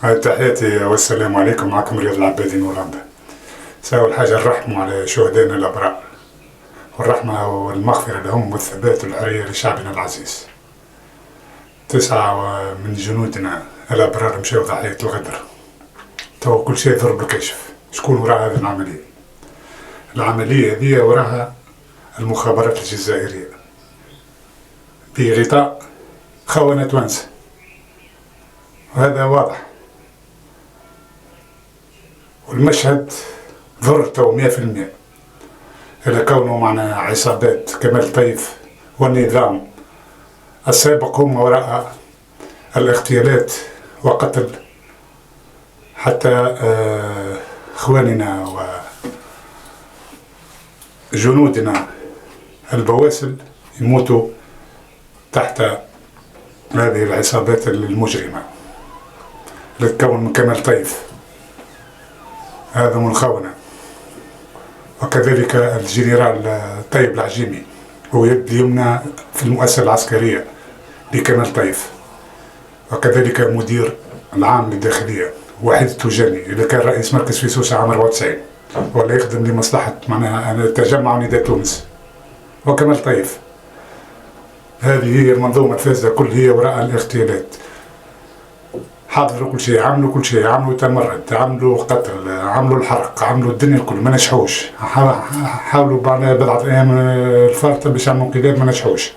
تحياتي والسلام عليكم. معكم رياض العبادي من هولندا. أول حاجة نرحموا على شهدائنا الأبرار، والرحمة والمغفرة لهم والثبات والحرية لشعبنا العزيز. 9 من جنودنا الأبرار مشاو ضحية الغدر. تو كل شيء ضرب الكشف. شكون وراء هذه العملية؟ العملية هذه وراها المخابرات الجزائرية بغطاء خونة توانسة، وهذا واضح. والمشهد ضر تو 100%. إلى كونه معنا عصابات كمال طيف والنظام السابق هم وراء الاغتيالات وقتل حتى إخواننا وجنودنا البواسل يموتوا تحت هذه العصابات المجرمة اللي تتكون من كمال طيف، هذا من خونة. وكذلك الجنرال طيب العجيمي هو يد يمنى في المؤسسة العسكرية لكمال طيف، وكذلك مدير العام للداخلية وحيد التوجاني اللي كان رئيس مركز في سوسة عام 94 ولا يخدم لمصلحة معناها تجمع نداء تونس وكمال طيف. هذه هي المنظومة الفاسدة كل هي وراء الاغتيالات. حاضروا كل شيء، عملوا كل شيء، عملوا تمرد، عملوا قتل، عملوا الحرق، عملوا الدنيا الكل، ما نجحوش. حاولوا بعد بضعة أيام الفارطة باش يعملوا انقلاب، ما نجحوش.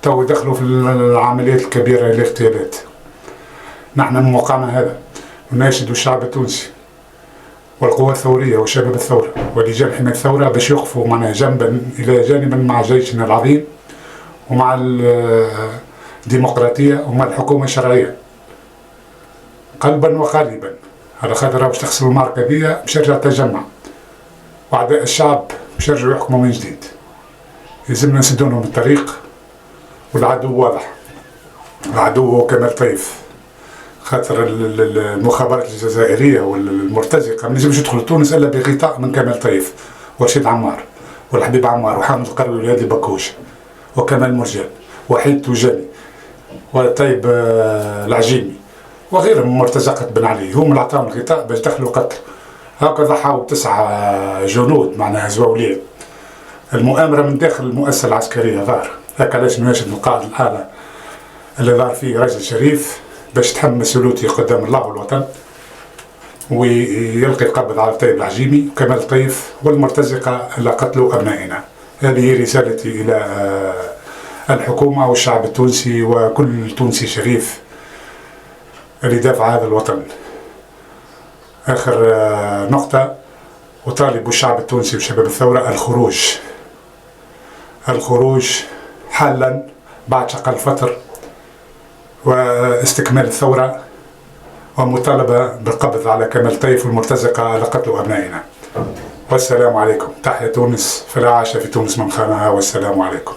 تو دخلوا في العمليات الكبيرة الاغتيالات. نحن من موقعنا هذا نناشد الشعب التونسي والقوى الثورية وشباب الثورة ولجان حماية الثورة باش يقفوا معنا جنبا إلى جانبا مع جيشنا العظيم ومع الديمقراطية ومع الحكومة الشرعية قلبا وقالبا، على خاطر باش تخسروا المعركة دي باش يرجع التجمع وأعداء الشعب باش يرجعوا يحكموا من جديد. يلزمنا نسدوا لهم الطريق، والعدو واضح. العدو هو كمال طيف، خاطر المخابرات الجزائرية والمرتزقة ما يلزمش يدخلوا تونس إلا بغطاء من كمال طيف ورشيد عمار والحبيب عمار وحامد القروي والهادي بكوش وكمال مرجان وحيد توجاني وطيب العجيمي وغيرهم من مرتزقة بن علي. هم اللي عطاهم الغطاء باش دخلوا قتل. هكذا ضحوا ب9 جنود معناها زواولية. المؤامرة من داخل المؤسسة العسكرية ظهر. هكا علاش نناشد القائد الأعلى اللي ظهر فيه راجل شريف باش يتحمل مسؤوليته قدام الله والوطن ويلقي القبض على طيب العجيمي وكمال طيف والمرتزقة اللي قتلوا أبنائنا. هذه رسالتي إلى الحكومة والشعب التونسي وكل تونسي شريف اللي دافع هذا الوطن. آخر نقطة، وطالب الشعب التونسي وشباب الثورة الخروج حالا بعد شق الفتر واستكمال الثورة ومطالبة بالقبض على كمال طيف والمرتزقة اللي قتلوا أبنائنا. والسلام عليكم. تحيا تونس، فلا عاش في تونس من خانها، والسلام عليكم.